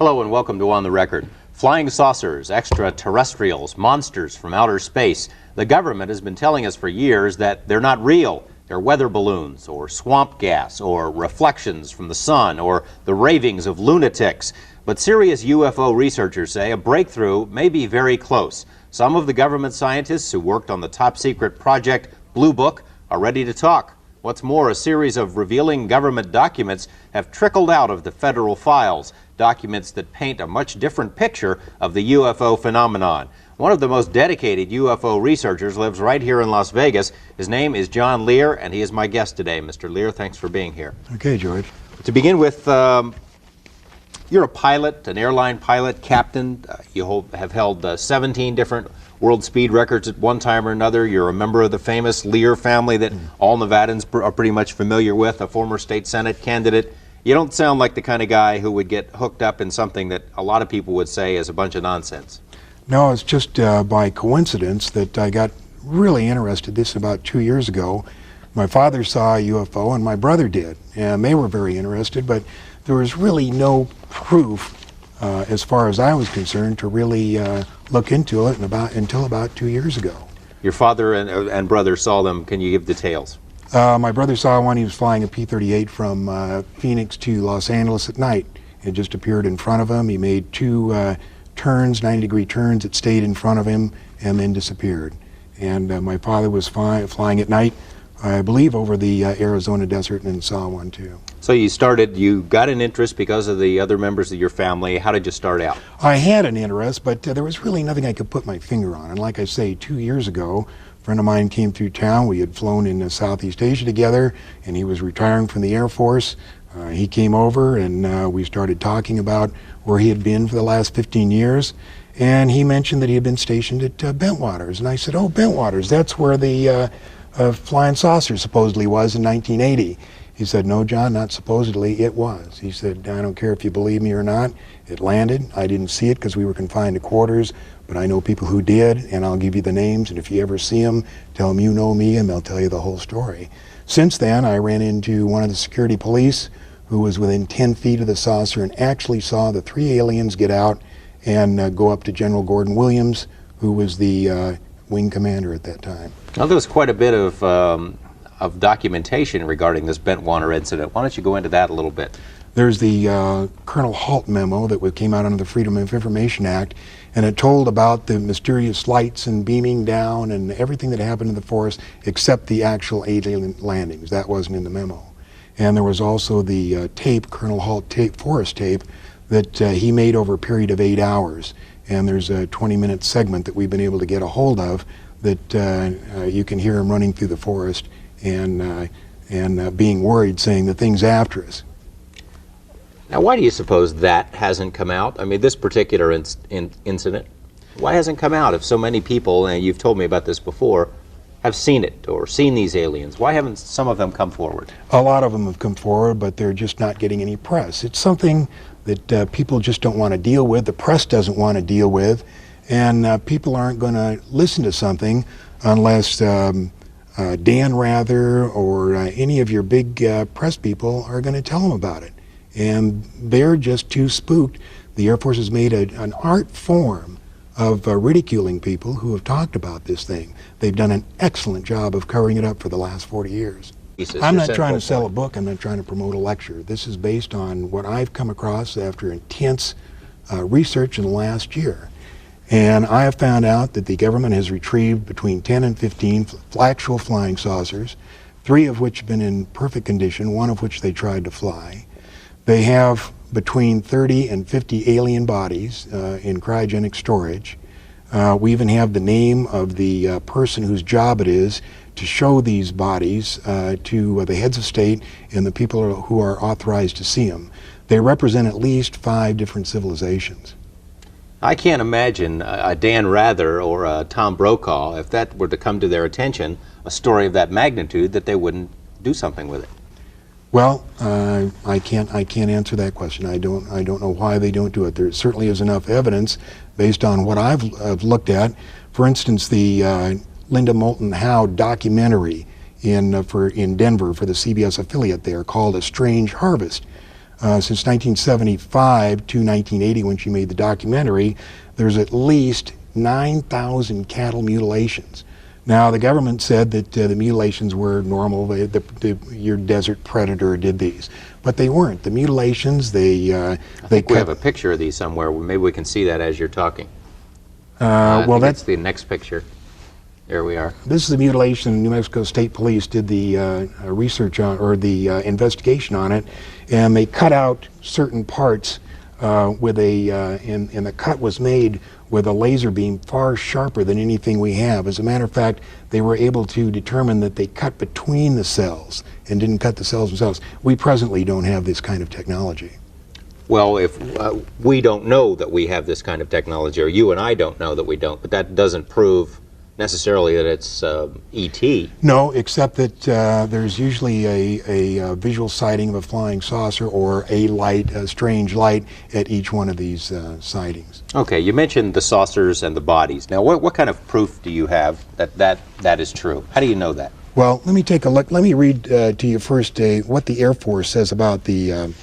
Hello and welcome to On the Record. Flying saucers, extraterrestrials, monsters from outer space. The government has been telling us for years that they're not real. They're weather balloons, or swamp gas, or reflections from the sun, or the ravings of lunatics. But serious UFO researchers say a breakthrough may be very close. Some of the government scientists who worked on the top-secret project Blue Book are ready to talk. What's more, a series of revealing government documents have trickled out of the federal files, documents that paint a much different picture of the UFO phenomenon. One of the most dedicated UFO researchers lives right here in Las Vegas. His name is John Lear, and he is my guest today. Mr. Lear, thanks for being here. Okay, George. To begin with, you're a pilot, an airline pilot, captain. You have held 17 different world speed records at one time or another. You're a member of the famous Lear family that all Nevadans are pretty much familiar with, a former state Senate candidate. You don't sound like the kind of guy who would get hooked up in something that a lot of people would say is a bunch of nonsense. No, it's just by coincidence that I got really interested. This about 2 years ago. My father saw a UFO and my brother did, and they were very interested, but there was really no proof as far as I was concerned to really look into it until about 2 years ago. Your father and brother saw them. Can you give details? My brother saw one. He was flying a P-38 from Phoenix to Los Angeles at night. It just appeared in front of him. He made two turns, 90-degree turns. It stayed in front of him and then disappeared. And my father was flying at night, I believe, over the Arizona desert and saw one too. So you got an interest because of the other members of your family. How did you start out? I had an interest, but there was really nothing I could put my finger on. And like I say, 2 years ago, a friend of mine came through town. We had flown in Southeast Asia together, and he was retiring from the Air Force. He came over, and we started talking about where he had been for the last 15 years. And he mentioned that he had been stationed at Bentwaters. And I said, oh, Bentwaters, that's where the flying saucer supposedly was in 1980. He said, no, John, not supposedly, it was. He said, I don't care if you believe me or not, it landed. I didn't see it because we were confined to quarters, but I know people who did, and I'll give you the names, and if you ever see them, tell them you know me, and they'll tell you the whole story. Since then, I ran into one of the security police who was within 10 feet of the saucer and actually saw the three aliens get out and go up to General Gordon Williams, who was the wing commander at that time. Now, there was quite a bit of documentation regarding this Bentwater incident. Why don't you go into that a little bit? There's the Colonel Halt memo that came out under the Freedom of Information Act, and it told about the mysterious lights and beaming down and everything that happened in the forest except the actual alien landings. That wasn't in the memo. And there was also the tape, Colonel Halt tape, forest tape, that he made over a period of 8 hours. And there's a 20-minute segment that we've been able to get a hold of that you can hear him running through the forest and being worried, saying the thing's after us. Now, why do you suppose that hasn't come out? I mean, this particular incident, why hasn't come out if so many people, and you've told me about this before, have seen it or seen these aliens? Why haven't some of them come forward? A lot of them have come forward, but they're just not getting any press. It's something that people just don't want to deal with, the press doesn't want to deal with, and people aren't going to listen to something unless Dan Rather or any of your big press people are going to tell them about it. And they're just too spooked. The Air Force has made an art form of ridiculing people who have talked about this thing. They've done an excellent job of covering it up for the last 40 years. I'm not trying to sell a book, I'm not trying to promote a lecture. This is based on what I've come across after intense research in the last year. And I have found out that the government has retrieved between 10 and 15 actual flying saucers, 3 of which have been in perfect condition, 1 of which they tried to fly. They have between 30 and 50 alien bodies in cryogenic storage. We even have the name of the person whose job it is to show these bodies to the heads of state and the people who are authorized to see them. They represent at least 5 different civilizations. I can't imagine a Dan Rather or a Tom Brokaw, if that were to come to their attention, a story of that magnitude, that they wouldn't do something with it. Well, I can't answer that question. I don't know why they don't do it. There certainly is enough evidence based on what I've looked at. For instance, the Linda Moulton Howe documentary in Denver for the CBS affiliate there called A Strange Harvest. Since 1975 to 1980, when she made the documentary, there's at least 9,000 cattle mutilations. Now, the government said that the mutilations were normal. Your desert predator did these, but they weren't. The mutilations, we have a picture of these somewhere. Maybe we can see that as you're talking. Well, that's the next picture. There we are. This is the mutilation. New Mexico State Police did the research on, or the investigation on it, and they cut out certain parts with a, and the cut was made with a laser beam far sharper than anything we have. As a matter of fact, they were able to determine that they cut between the cells and didn't cut the cells themselves. We presently don't have this kind of technology. Well, if we don't know that we have this kind of technology, or you and I don't know that we don't, but that doesn't prove necessarily that it's ET. No, except that there's usually a visual sighting of a flying saucer or a light, a strange light, at each one of these sightings. Okay, you mentioned the saucers and the bodies. Now, what kind of proof do you have that is true? How do you know that? Well, let me take a look. Let me read to you first what the Air Force says about the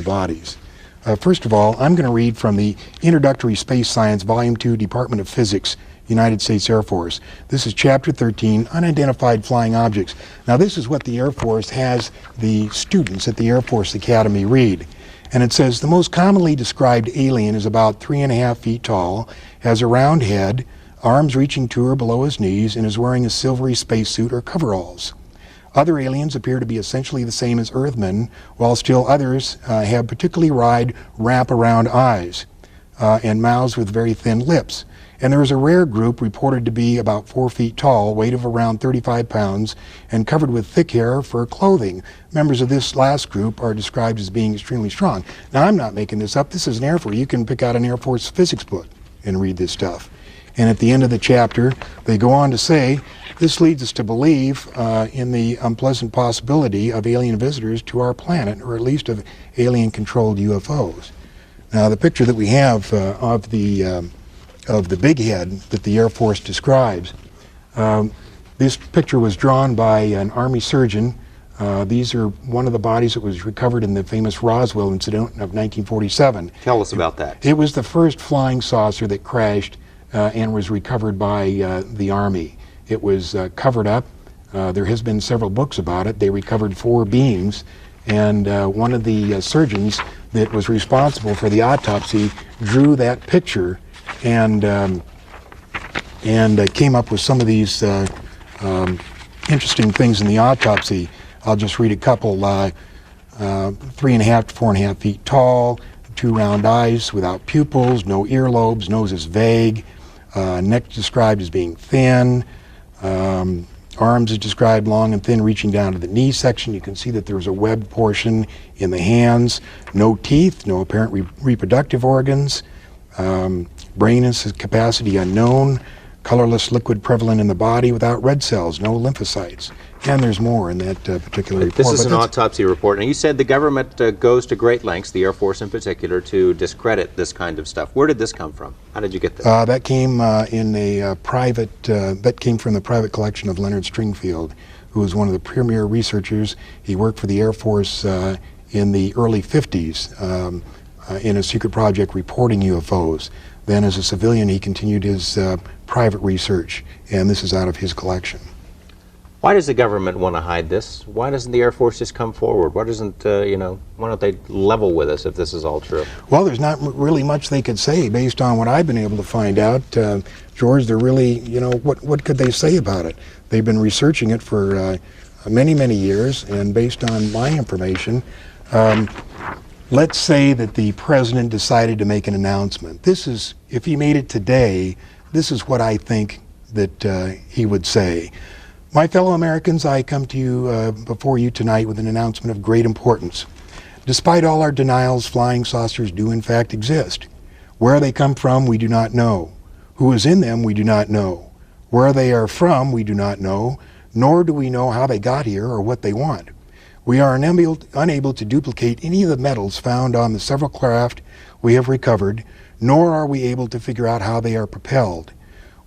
bodies. First of all, I'm going to read from the Introductory Space Science, Volume 2, Department of Physics, United States Air Force. This is Chapter 13, Unidentified Flying Objects. Now, this is what the Air Force has the students at the Air Force Academy read. And it says, the most commonly described alien is about 3.5 feet tall, has a round head, arms reaching to or below his knees, and is wearing a silvery spacesuit or coveralls. Other aliens appear to be essentially the same as Earthmen, while still others have particularly wide wrap-around eyes and mouths with very thin lips. And there is a rare group reported to be about 4 feet tall, weight of around 35 pounds, and covered with thick hair for clothing. Members of this last group are described as being extremely strong. Now, I'm not making this up. This is an Air Force. You can pick out an Air Force physics book and read this stuff. And at the end of the chapter, they go on to say, this leads us to believe in the unpleasant possibility of alien visitors to our planet, or at least of alien-controlled UFOs. Now, the picture that we have of the big head that the Air Force describes, this picture was drawn by an Army surgeon. These are one of the bodies that was recovered in the famous Roswell incident of 1947. Tell us about that. It was the first flying saucer that crashed and was recovered by the Army. It was covered up. There has been several books about it. They recovered 4 beings, and one of the surgeons that was responsible for the autopsy drew that picture and came up with some of these interesting things in the autopsy. I'll just read a couple. 3.5 to 4.5 feet tall, 2 round eyes without pupils, no earlobes, nose is vague, neck described as being thin, arms is described long and thin, reaching down to the knee section. You can see that there's a webbed portion in the hands, no teeth, no apparent reproductive organs, brain and capacity unknown, colorless liquid prevalent in the body without red cells, no lymphocytes. And there's more in that particular report. This is an autopsy report. Now, you said the government goes to great lengths, the Air Force in particular, to discredit this kind of stuff. Where did this come from? How did you get this? That came in a private, that came from the private collection of Leonard Stringfield, who was one of the premier researchers. He worked for the Air Force in the early 50s in a secret project reporting UFOs. Then as a civilian, he continued his private research, and this is out of his collection. Why does the government want to hide this? Why doesn't the Air Force just come forward? Why doesn't, why don't they level with us if this is all true? Well, there's not really much they could say based on what I've been able to find out. George, they're really, what could they say about it? They've been researching it for many, many years, and based on my information, let's say that the president decided to make an announcement. This is, if he made it today, this is what I think that he would say. My fellow Americans, I come to you before you tonight with an announcement of great importance. Despite all our denials, flying saucers do in fact exist. Where they come from, we do not know. Who is in them, we do not know. Where they are from, we do not know, nor do we know how they got here or what they want. We are unable to duplicate any of the metals found on the several craft we have recovered, nor are we able to figure out how they are propelled.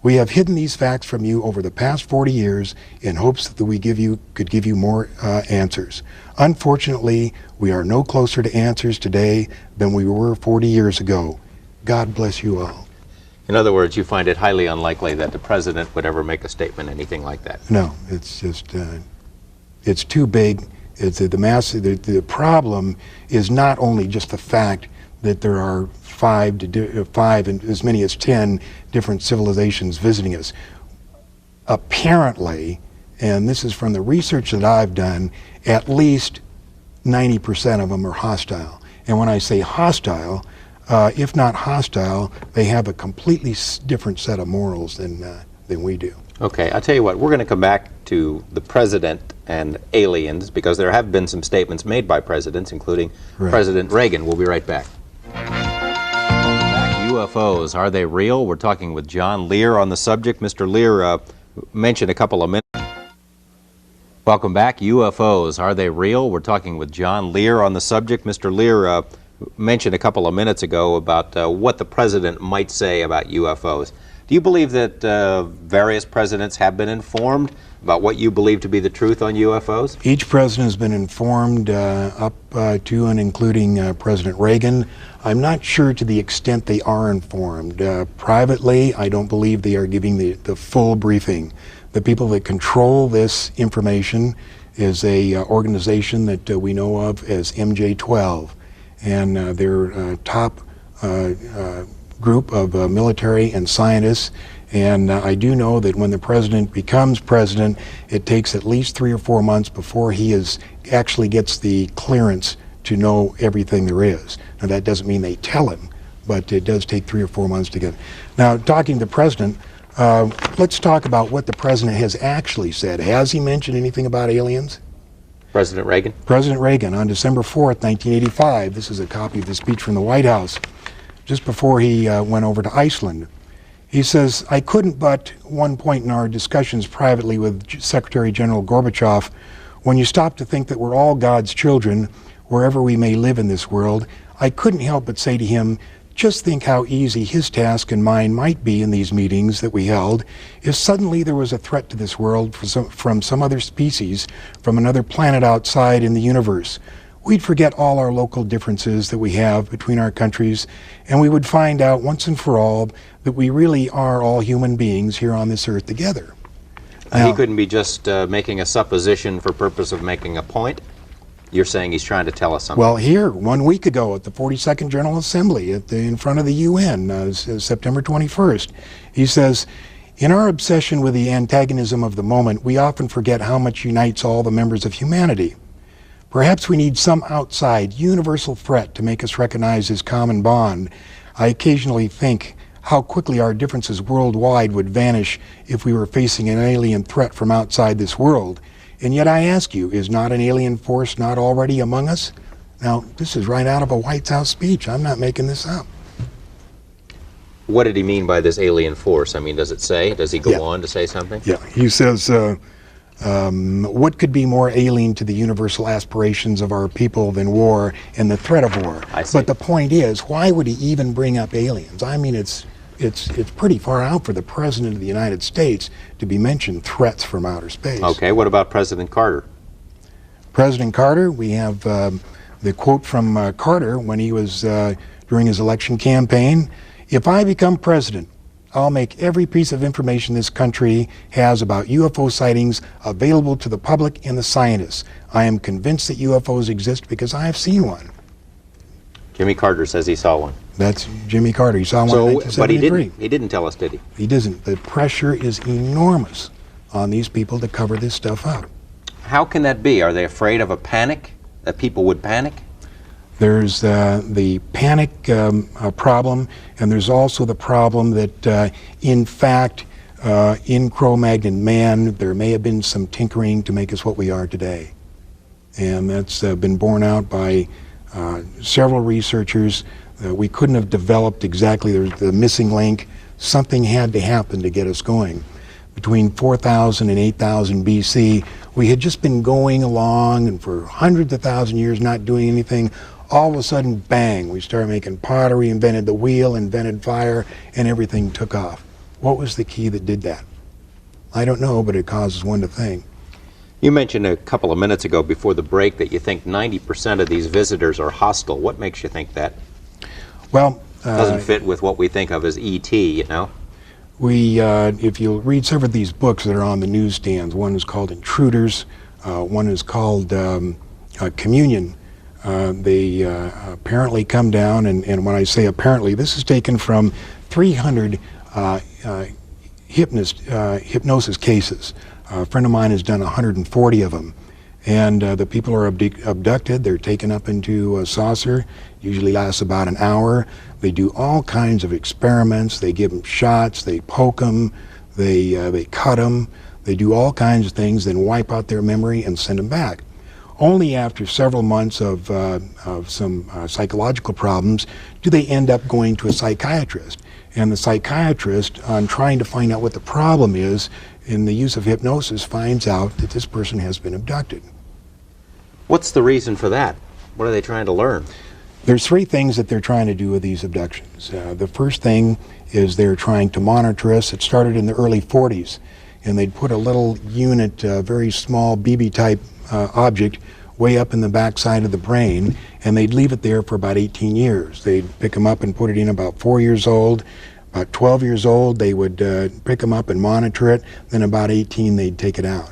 We have hidden these facts from you over the past 40 years in hopes that we could give you more answers. Unfortunately, we are no closer to answers today than we were 40 years ago. God bless you all. In other words, you find it highly unlikely that the president would ever make a statement, anything like that. No, it's just, it's too big. It's the problem is not only just the fact that there are five and as many as 10 different civilizations visiting us. Apparently, and this is from the research that I've done, at least 90% of them are hostile. And when I say hostile, if not hostile, they have a completely different set of morals than we do. Okay, I'll tell you what, we're going to come back to the president and aliens because there have been some statements made by presidents, including President Reagan. We'll be right back. UFOs, are they real? We're talking with John Lear on the subject. Mr. Lear mentioned a couple of minutes. Welcome back. UFOs, are they real? We're talking with John Lear on the subject. Mr. Lear mentioned a couple of minutes ago about what the president might say about UFOs. Do you believe that various presidents have been informed about what you believe to be the truth on UFOs? Each president has been informed up to and including President Reagan. I'm not sure to the extent they are informed. Privately, I don't believe they are giving the full briefing. The people that control this information is a organization that we know of as MJ-12, and their top group of military and scientists. And I do know that when the president becomes president, it takes at least 3 or 4 months before he actually gets the clearance to know everything there is. Now that doesn't mean they tell him, but it does take 3 or 4 months to get. Now, talking to the president, let's talk about what the president has actually said. Has he mentioned anything about aliens? President Reagan? President Reagan on December 4th, 1985. This is a copy of the speech from the White House just before he went over to Iceland. He says, I couldn't but, one point in our discussions privately with Secretary General Gorbachev, when you stop to think that we're all God's children, wherever we may live in this world, I couldn't help but say to him, just think how easy his task and mine might be in these meetings that we held if suddenly there was a threat to this world from some other species, from another planet outside in the universe. We'd forget all our local differences that we have between our countries, and we would find out once and for all that we really are all human beings here on this earth together. Now, he couldn't be just making a supposition for purpose of making a point? You're saying he's trying to tell us something? Well, here, 1 week ago at the 42nd General Assembly in front of the UN, September 21st, he says, in our obsession with the antagonism of the moment, we often forget how much unites all the members of humanity. Perhaps we need some outside, universal threat to make us recognize this common bond. I occasionally think how quickly our differences worldwide would vanish if we were facing an alien threat from outside this world. And yet I ask you, is not an alien force not already among us? Now, this is right out of a White House speech. I'm not making this up. What did he mean by this alien force? I mean, does it say? Does he go on to say something? Yeah, he says, what could be more alien to the universal aspirations of our people than war and the threat of war? I see. But the point is, why would he even bring up aliens? I mean, it's pretty far out for the President of the United States to be mentioned threats from outer space. Okay, what about President Carter? President Carter, we have the quote from Carter when he was during his election campaign, if I become president, I'll make every piece of information this country has about UFO sightings available to the public and the scientists. I am convinced that UFOs exist because I have seen one. Jimmy Carter says he saw one. That's Jimmy Carter. He saw one in 1973. But he didn't tell us, did he? He doesn't. The pressure is enormous on these people to cover this stuff up. How can that be? Are they afraid of a panic? That people would panic? There's the panic problem, and there's also the problem that, in fact, in Cro-Magnon man, there may have been some tinkering to make us what we are today. And that's been borne out by several researchers. We couldn't have developed exactly the missing link. Something had to happen to get us going. Between 4000 and 8000 BC, we had just been going along and for hundreds of thousand years not doing anything. All of a sudden, bang, we started making pottery, invented the wheel, invented fire, and everything took off. What was the key that did that? I don't know, but it causes one to think. You mentioned a couple of minutes ago before the break that you think 90% of these visitors are hostile. What makes you think that? Well, Doesn't fit with what we think of as ET, you know? if you read several of these books that are on the newsstands, one is called Intruders, one is called Communion. They apparently come down, and when I say apparently, this is taken from 300 hypnosis cases. A friend of mine has done 140 of them. And the people are abducted, they're taken up into a saucer, usually lasts about an hour. They do all kinds of experiments, they give them shots, they poke them, they cut them, they do all kinds of things, then wipe out their memory and send them back. Only after several months of some psychological problems do they end up going to a psychiatrist. And the psychiatrist, on trying to find out what the problem is, in the use of hypnosis, finds out that this person has been abducted. What's the reason for that? What are they trying to learn? There's three things that they're trying to do with these abductions. The first thing is they're trying to monitor us. It started in the early 40s, and they'd put a little unit, very small BB-type object, way up in the backside of the brain, and they'd leave it there for about 18 years. They'd pick them up and put it in about 4 years old. About 12 years old, they would pick them up and monitor it. Then about 18, they'd take it out.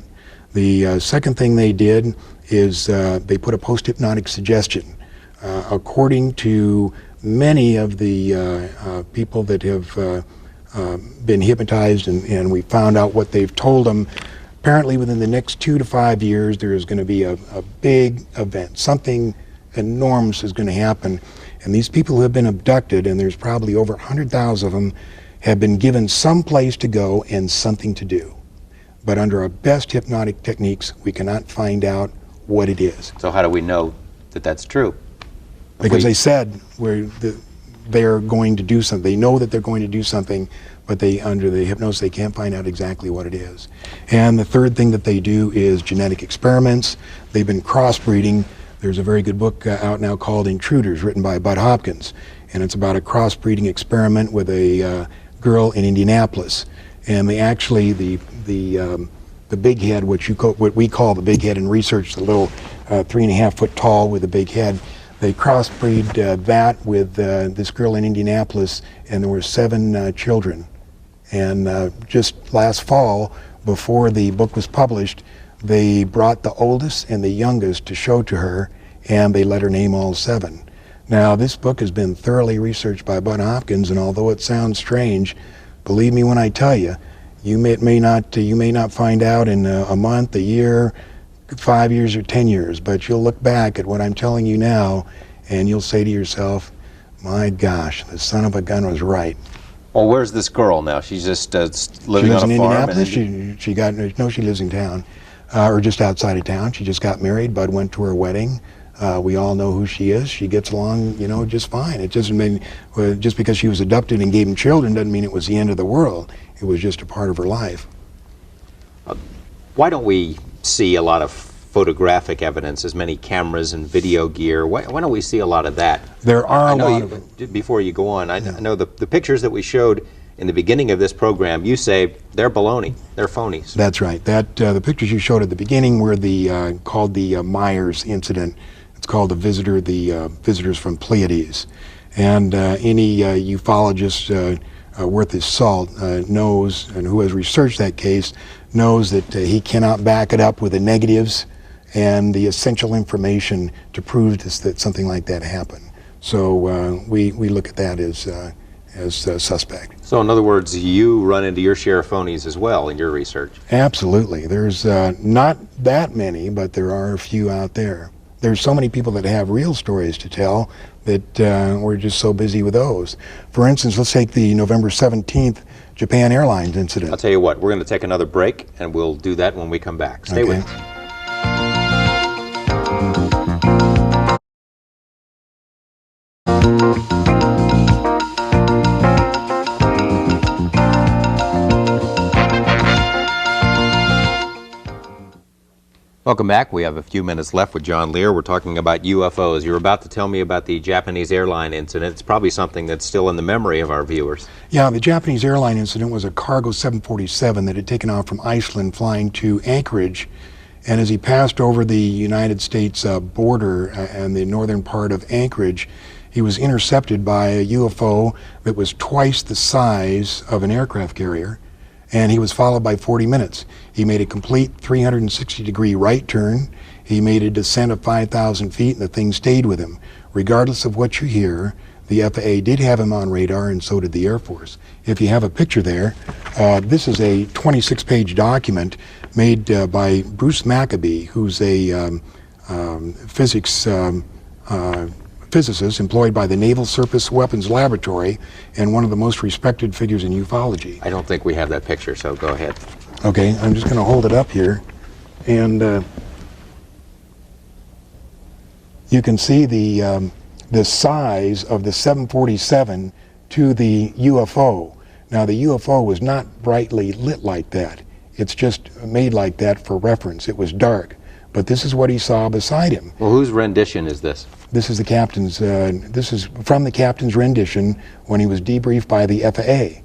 The second thing they did is they put a post-hypnotic suggestion. According to many of the people that have been hypnotized, and we found out what they've told them, apparently within the next 2 to 5 years, there is going to be a big event. Something enormous is going to happen. And these people who have been abducted, and there's probably over 100,000 of them, have been given some place to go and something to do. But under our best hypnotic techniques, we cannot find out what it is. So how do we know that that's true? Because they said they're going to do something. They know that they're going to do something, but under the hypnosis, they can't find out exactly what it is. And the third thing that they do is genetic experiments. They've been crossbreeding. There's a very good book out now called Intruders, written by Bud Hopkins, and it's about a crossbreeding experiment with a girl in Indianapolis. And they actually, the big head, what we call the big head in research, the little 3.5 foot tall with a big head, they crossbreed that with this girl in Indianapolis, and there were 7 children. And just last fall, before the book was published, they brought the oldest and the youngest to show to her, and they let her name all 7. Now, this book has been thoroughly researched by Bud Hopkins, and although it sounds strange, believe me when I tell you, you may not find out in a month, a year, 5 years, or 10 years, but you'll look back at what I'm telling you now, and you'll say to yourself, my gosh, the son of a gun was right. Well, where's this girl now? She's just living She lives on a in farm? Indianapolis. She lives in town, or just outside of town. She just got married. Bud went to her wedding. We all know who she is. She gets along, just fine. It doesn't mean, just because she was abducted and gave him children doesn't mean it was the end of the world. It was just a part of her life. Why don't we see a lot of photographic evidence, as many cameras and video gear? Why don't we see a lot of that? There are a lot of them. Before you go on, I know the pictures that we showed in the beginning of this program, you say they're baloney, they're phonies. That's right. The pictures you showed at the beginning were called the Myers incident. It's called the visitors from Pleiades. And any ufologist worth his salt knows, and who has researched that case, knows that he cannot back it up with the negatives and the essential information to prove that something like that happened. So we look at that as suspect. So in other words, you run into your share of phonies as well in your research? Absolutely. There's not that many, but there are a few out there. There's so many people that have real stories to tell that we're just so busy with those. For instance, let's take the November 17th Japan Airlines incident. I'll tell you what, we're going to take another break, and we'll do that when we come back. Stay with us. Welcome back. We have a few minutes left with John Lear. We're talking about UFOs. You were about to tell me about the Japanese airline incident. It's probably something that's still in the memory of our viewers. Yeah, the Japanese airline incident was a cargo 747 that had taken off from Iceland flying to Anchorage, And as he passed over the United States border and the northern part of Anchorage, he was intercepted by a UFO that was twice the size of an aircraft carrier, and he was followed by 40 minutes. He made a complete 360-degree right turn. He made a descent of 5,000 feet, and the thing stayed with him. Regardless of what you hear, the FAA did have him on radar, and so did the Air Force. If you have a picture there, this is a 26-page document made by Bruce Maccabee, who's a physicist employed by the Naval Surface Weapons Laboratory and one of the most respected figures in ufology. I don't think we have that picture, so go ahead. Okay, I'm just going to hold it up here, and you can see the size of the 747 to the UFO. Now, the UFO was not brightly lit like that. It's just made like that for reference. It was dark. But this is what he saw beside him. Well, whose rendition is this? This is the captain's, this is from the captain's rendition when he was debriefed by the FAA.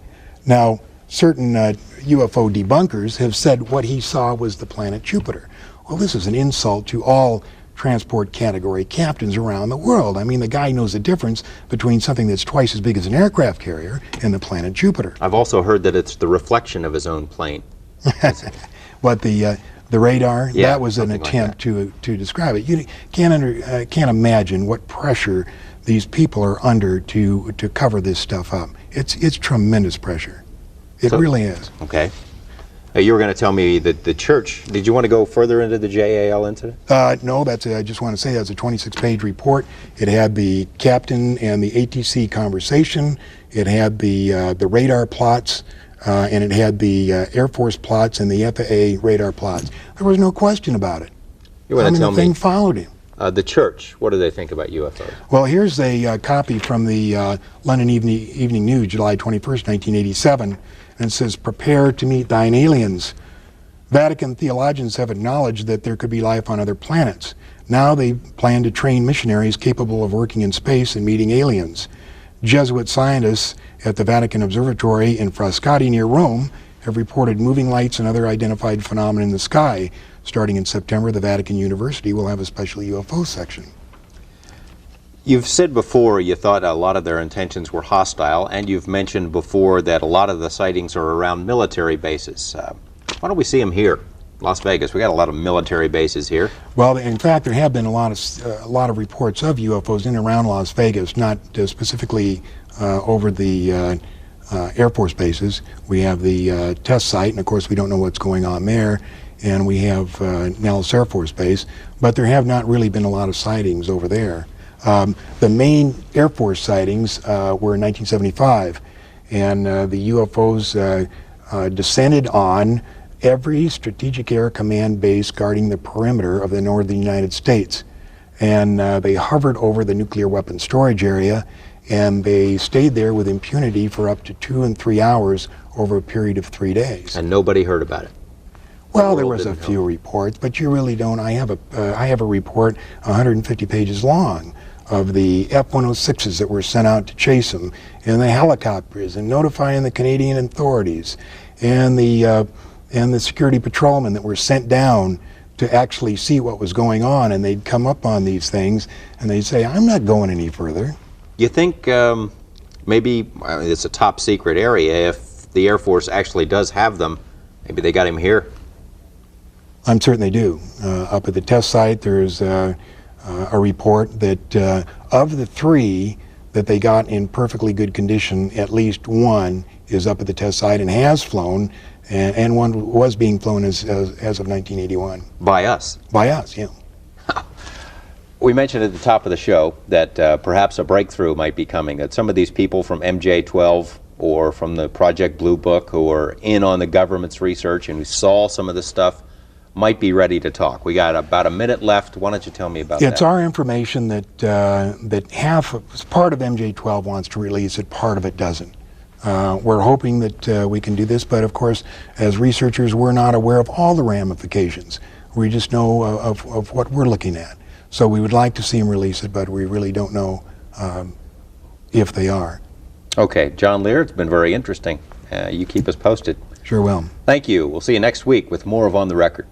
Now, certain UFO debunkers have said what he saw was the planet Jupiter. Well, this is an insult to all transport category captains around the world. I mean, the guy knows the difference between something that's twice as big as an aircraft carrier and the planet Jupiter. I've also heard that it's the reflection of his own plane. But the radar, Yeah, that was an something like attempt to describe it. You can't imagine what pressure these people are under to cover this stuff up. It's tremendous pressure. It really is. Okay. You were going to tell me that the church, did you want to go further into the JAL incident? No, I just want to say that's a 26-page report. It had the captain and the ATC conversation. It had the radar plots, and it had the Air Force plots and the FAA radar plots. There was no question about it. You want to tell the thing followed him. The church, what do they think about UFOs? Well, here's a copy from the London Evening News, July 21st, 1987, and it says, "Prepare to meet thine aliens. Vatican theologians have acknowledged that there could be life on other planets. Now they plan to train missionaries capable of working in space and meeting aliens. Jesuit scientists at the Vatican Observatory in Frascati near Rome have reported moving lights and other identified phenomena in the sky. Starting in September, the Vatican University will have a special UFO section." You've said before you thought a lot of their intentions were hostile, and you've mentioned before that a lot of the sightings are around military bases. Why don't we see them here, Las Vegas? We got a lot of military bases here. Well, in fact, there have been a lot of reports of UFOs in and around Las Vegas, not specifically over the Air Force bases. We have the test site, and of course we don't know what's going on there, and we have Nellis Air Force Base, but there have not really been a lot of sightings over there. The main Air Force sightings were in 1975, and the UFOs descended on every Strategic Air Command base guarding the perimeter of the northern United States. And they hovered over the nuclear weapons storage area, and they stayed there with impunity for up to 2 and 3 hours over a period of 3 days. And nobody heard about it? Well, there was a few reports, but you really don't. I have a report 150 pages long of the F-106s that were sent out to chase them, and the helicopters, and notifying the Canadian authorities, and the security patrolmen that were sent down to actually see what was going on, and they'd come up on these things, and they'd say, "I'm not going any further." You think maybe it's a top secret area, if the Air Force actually does have them, maybe they got him here? I'm certain they do. Up at the test site, there's a report that of the 3 that they got in perfectly good condition, at least 1 is up at the test site and has flown, and 1 was being flown as of 1981. By us? By us, yeah. We mentioned at the top of the show that perhaps a breakthrough might be coming, that some of these people from MJ-12 or from the Project Blue Book who are in on the government's research and who saw some of this stuff might be ready to talk. We got about a minute left. Why don't you tell me about that? It's our information that part of MJ-12 wants to release it, part of it doesn't. We're hoping that we can do this, but of course, as researchers, we're not aware of all the ramifications. We just know of what we're looking at. So we would like to see them release it, but we really don't know if they are. Okay, John Lear, it's been very interesting. You keep us posted. Sure will. Thank you. We'll see you next week with more of On the Record.